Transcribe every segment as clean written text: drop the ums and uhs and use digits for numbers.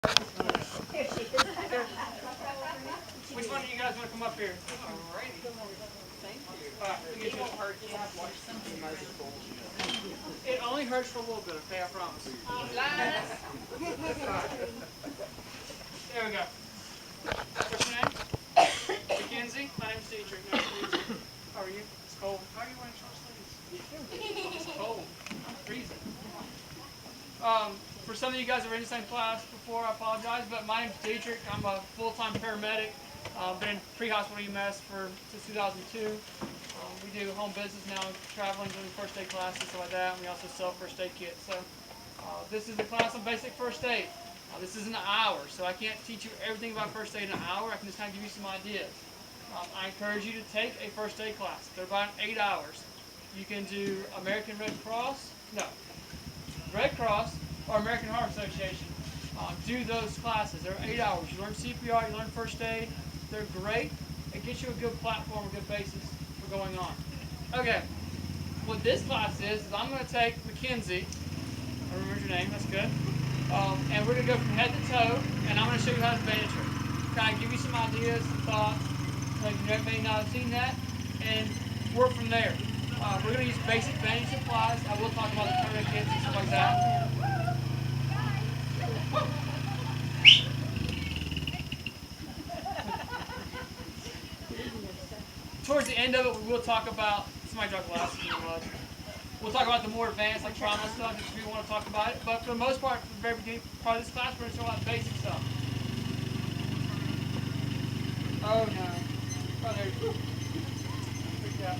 Which one of you guys want to come up here? Alrighty. It only hurts for a little bit, okay? I promise. There we go. What's your name? Mackenzie? My name's Dietrich. Nice to meet you. How are you? It's cold. How are you wearing short sleeves? It's cold. I'm freezing. For some of you guys that were in the same class before, I apologize, but my name's Dietrich. I'm a full-time paramedic. Been in pre-hospital EMS since 2002. We do home business now, traveling, doing first aid classes, stuff like that, and we also sell first aid kits. So this is a class on basic first aid. This is an hour, so I can't teach you everything about first aid in an hour. I can just kind of give you some ideas. I encourage you to take a first aid class. They're about 8 hours. You can do American Red Cross, Red Cross or American Heart Association. Do those classes. They're 8 hours. You learn CPR, you learn first aid. They're great. It gets you a good platform, a good basis for going on. Okay, what this class is I'm going to take Mackenzie. I remember your name, that's good. And we're going to go from head to toe, and I'm going to show you how to bandage her. Kind of give you some ideas, some thoughts. Like you may not have seen that, and work from there. We're going to use basic bandage supplies. I will talk about the tourniquets and stuff like that. Towards the end of it, we will talk about, somebody dropped glasses in the mud. We'll talk about the more advanced, like trauma stuff, if we want to talk about it. But for the most part, for the very beginning part of this class, we're going to show a lot of basic stuff. Oh no. Oh, there you go. Freaked out.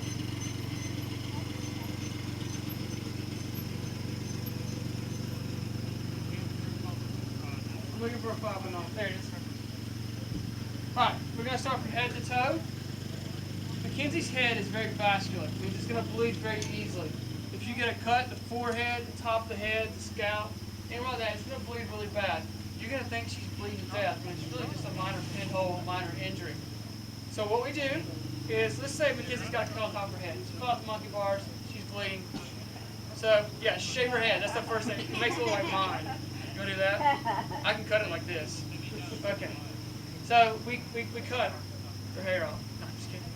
I'm looking for a 5 and on. There it is. Alright, we're going to start from head to toe. Mackenzie's head is very vascular. It means it's going to bleed very easily. If you get a cut, the forehead, the top of the head, the scalp, anything like that, it's going to bleed really bad. You're going to think she's bleeding to death, but it's really just a minor pinhole, minor injury. So what we do is, let's say Mackenzie's got a cut on top of her head. She's cut off the monkey bars, she's bleeding. So, yeah, shave her head. That's the first thing. It makes it look like mine. You want to do that? I can cut it like this. Okay. So, we cut her hair off. No, I'm just kidding.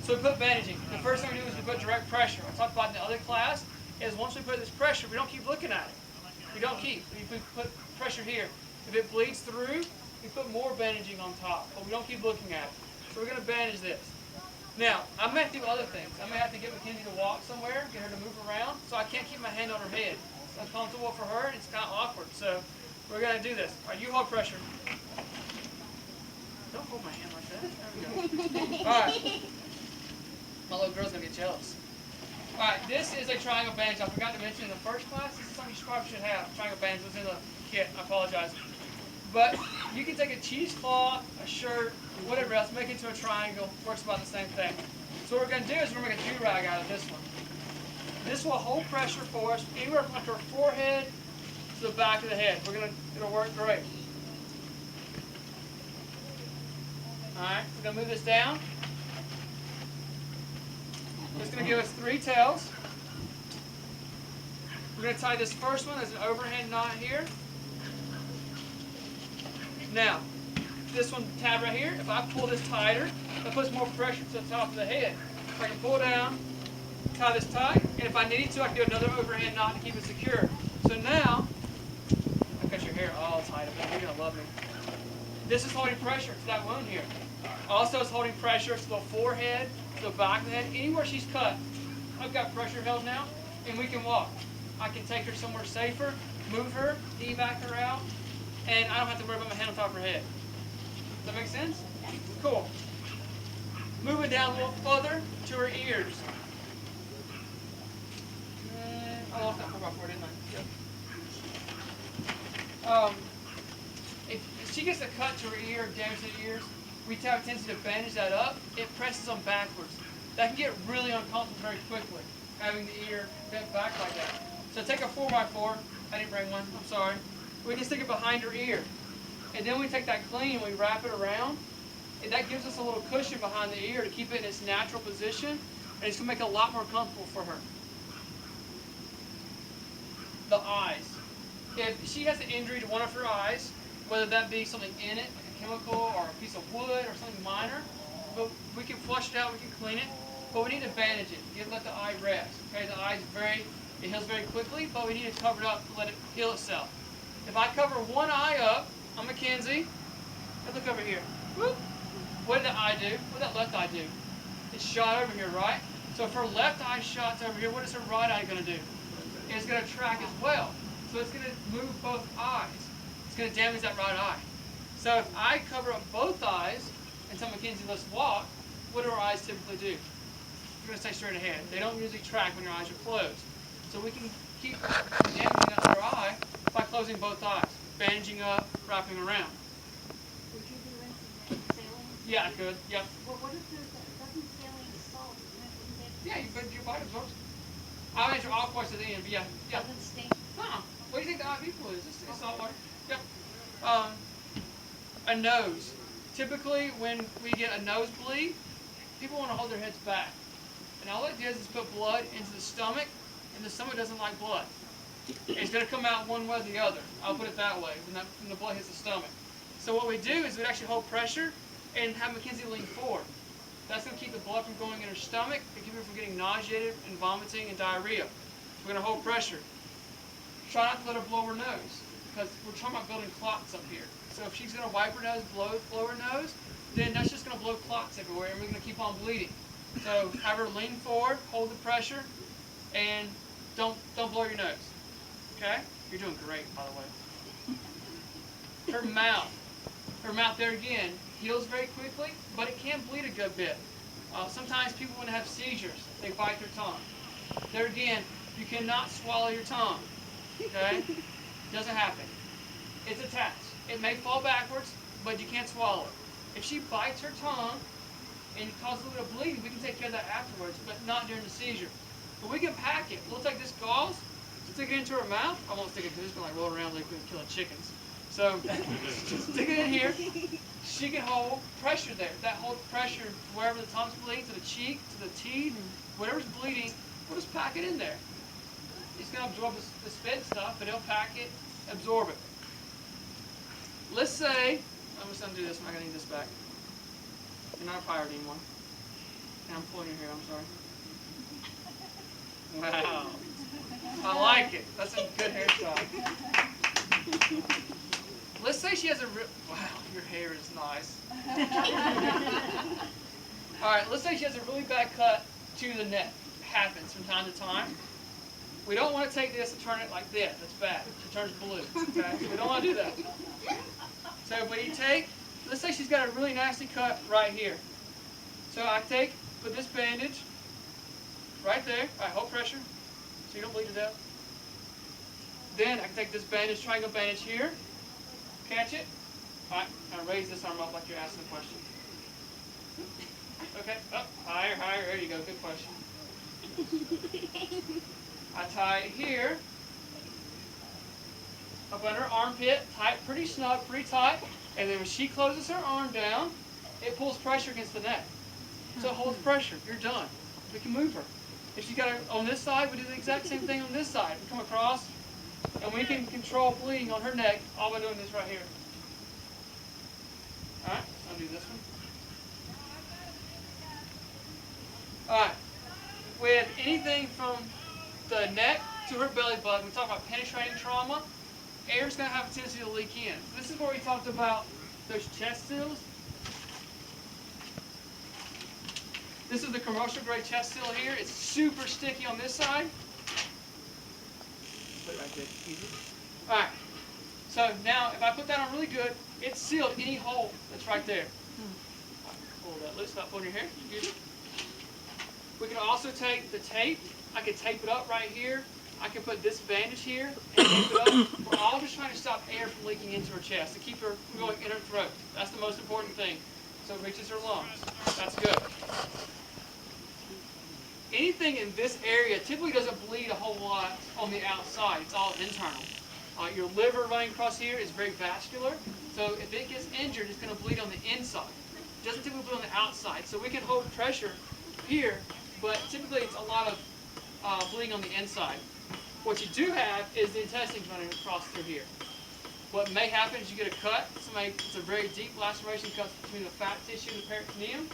So we put bandaging. The first thing we do is we put direct pressure. I talked about in the other class is once we put this pressure, we don't keep looking at it. We don't keep. We put pressure here. If it bleeds through, we put more bandaging on top, but we don't keep looking at it. So we're going to bandage this. Now, I may have to do other things. I may have to get Mackenzie to walk somewhere, get her to move around, so I can't keep my hand on her head. It's uncomfortable for her, and it's kind of awkward. So we're going to do this. All right, you hold pressure. Don't hold my hand like that. There we go. All right. My little girl's going to get jealous. Alright, this is a triangle bandage. I forgot to mention in the first class, this is something you probably should have. Triangle bandage was in the kit. I apologize. But you can take a cheesecloth, a shirt, whatever else, make it into a triangle. Works about the same thing. So what we're going to do is we're going to make a do-rag out of this one. This will hold pressure for us anywhere from her forehead to the back of the head. It'll work great. Alright, we're going to move this down. It's going to give us 3 tails. We're going to tie this first one. There's an overhand knot here. Now, this one tab right here, if I pull this tighter, that puts more pressure to the top of the head. If I can pull down, tie this tight, and if I needed to, I can do another overhand knot to keep it secure. So now, I got your hair all tied up. You're going to love me. This is holding pressure to that wound here. Also, it's holding pressure to the forehead, to the back of the head, anywhere she's cut. I've got pressure held now, and we can walk. I can take her somewhere safer, move her, evac her out, and I don't have to worry about my hand on top of her head. Does that make sense? Cool. Moving down a little further to her ears. I lost that 4x4, didn't I? Yep. If she gets a cut to her ear, damage to the ears, we have a tendency to bandage that up. It presses them backwards. That can get really uncomfortable very quickly, having the ear bent back like that. So take a 4x4. I didn't bring one. I'm sorry. We just stick it behind her ear. And then we take that clean and we wrap it around. And that gives us a little cushion behind the ear to keep it in its natural position. And it's going to make it a lot more comfortable for her. The eyes. If she has an injury to one of her eyes, whether that be something in it, like a chemical or a piece of wood or something minor. But we can flush it out, we can clean it, but we need to bandage it. Let the eye rest. Okay, the eye is it heals very quickly, but we need to cover it up to let it heal itself. If I cover one eye up, I'm Mackenzie. Look over here. Whoop. What did the eye do? What did that left eye do? It shot over here, right? So if her left eye shots over here, what is her right eye going to do? It's going to track as well. So it's going to move both eyes. It's going to damage that right eye. So if I cover up both eyes and tell Mackenzie, let's walk, what do our eyes typically do? You're going to stay straight ahead. They don't usually track when your eyes are closed. So we can keep damaging that other eye by closing both eyes, bandaging up, wrapping around. Would you be rinsing the saline? Yeah, I could. Yep. Well, what if doesn't saline dissolve? Yeah, your body absorbs. I'll answer all questions at the end, but yeah. Doesn't stink? No. What do you think the IV fluid is? It's salt water. Yep. A nose. Typically, when we get a nosebleed, people want to hold their heads back. And all it does is put blood into the stomach, and the stomach doesn't like blood. It's going to come out one way or the other. I'll put it that way, when the blood hits the stomach. So what we do is we actually hold pressure and have Mackenzie lean forward. That's going to keep the blood from going in her stomach and keep her from getting nauseated and vomiting and diarrhea. We're going to hold pressure. Try not to let her blow her nose, because we're talking about building clots up here. So if she's going to wipe her nose, blow her nose, then that's just going to blow clots everywhere, and we're going to keep on bleeding. So have her lean forward, hold the pressure, and don't blow your nose. Okay? You're doing great, by the way. Her mouth. Her mouth there again heals very quickly, but it can bleed a good bit. Sometimes people, when they have seizures, they bite their tongue. There again, you cannot swallow your tongue. Okay? Doesn't happen. It's attached. It may fall backwards, but you can't swallow it. If she bites her tongue and causes a little bit of bleeding, we can take care of that afterwards, but not during the seizure. But we can pack it. We'll take this gauze, stick it into her mouth. I won't stick it because it's going to roll around like we're killing chickens. So stick it in here. She can hold pressure there. That holds pressure wherever the tongue's bleeding, to the cheek, to the teeth, whatever's bleeding, we'll just pack it in there. It's going to absorb the spit stuff, but it'll pack it, absorb it. Let's say, I'm just going to do this, I'm not going to need this back. You're not a pirate anymore. And I'm pulling your hair, I'm sorry. Wow. I like it. That's a good hairstyle. Let's say she has a wow, your hair is nice. Alright, let's say she has a really bad cut to the neck. It happens from time to time. We don't want to take this and turn it like this. That's bad. It turns blue. Okay? So we don't want to do that. So when you take, let's say she's got a really nasty cut right here. So I put this bandage right there. Alright, hold pressure so you don't bleed to death. Then I can take this bandage, triangle bandage here, catch it. Alright, now raise this arm up like you're asking a question. Okay, up, higher, higher, there you go, good question. I tie it here, up under her armpit, tight, pretty snug, pretty tight, and then when she closes her arm down, it pulls pressure against the neck. So it holds pressure, you're done. We can move her. If she got her on this side, we do the exact same thing on this side. We come across, and we can control bleeding on her neck all by doing this right here. Alright, so I'll do this one. Alright, with anything from the neck to her belly button, we talk about penetrating trauma, air's going to have a tendency to leak in. This is where we talked about those chest seals. This is the commercial grade chest seal here. It's super sticky on this side. Put it right there, easy. Alright, so now if I put that on really good, it's sealed any hole that's right there. Pull that loose, not pulling your hair. Excuse me. We can also take the tape. I can tape it up right here. I can put this bandage here and tape it up. We're all just trying to stop air from leaking into her chest, to keep her from going in her throat. That's the most important thing. So it reaches her lungs. That's good. Anything in this area typically doesn't bleed a whole lot on the outside. It's all internal. Your liver running across here is very vascular. So if it gets injured, it's going to bleed on the inside. It doesn't typically bleed on the outside. So we can hold pressure here, but typically it's a lot of bleeding on the inside. What you do have is the intestines running across through here. What may happen is you get a cut. It's a very deep laceration cuts between the fat tissue and the peritoneum.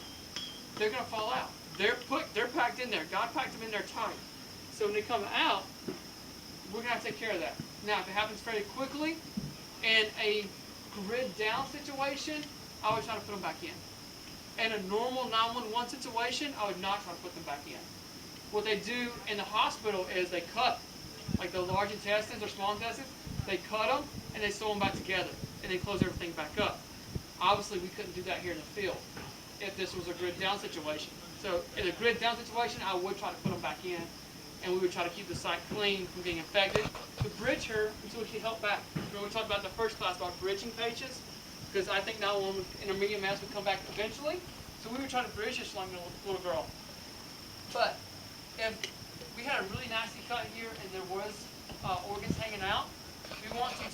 They're going to fall out. They're packed in there. God packed them in there tight. So when they come out, we're going to have to take care of that. Now, if it happens fairly quickly, in a grid down situation, I would try to put them back in. In a normal 911 situation, I would not try to put them back in. What they do in the hospital is they cut, like the large intestines or small intestines, they cut them and they sew them back together and they close everything back up. Obviously, we couldn't do that here in the field if this was a grid down situation. So in a grid down situation, I would try to put them back in, and we would try to keep the site clean from being infected to bridge her until we could help back. Remember we talked about the first class about bridging patients, because I think now one with intermediate mass would come back eventually. So we were trying to bridge this little girl. But if we had a really nasty cut here and there was organs hanging out, we want to take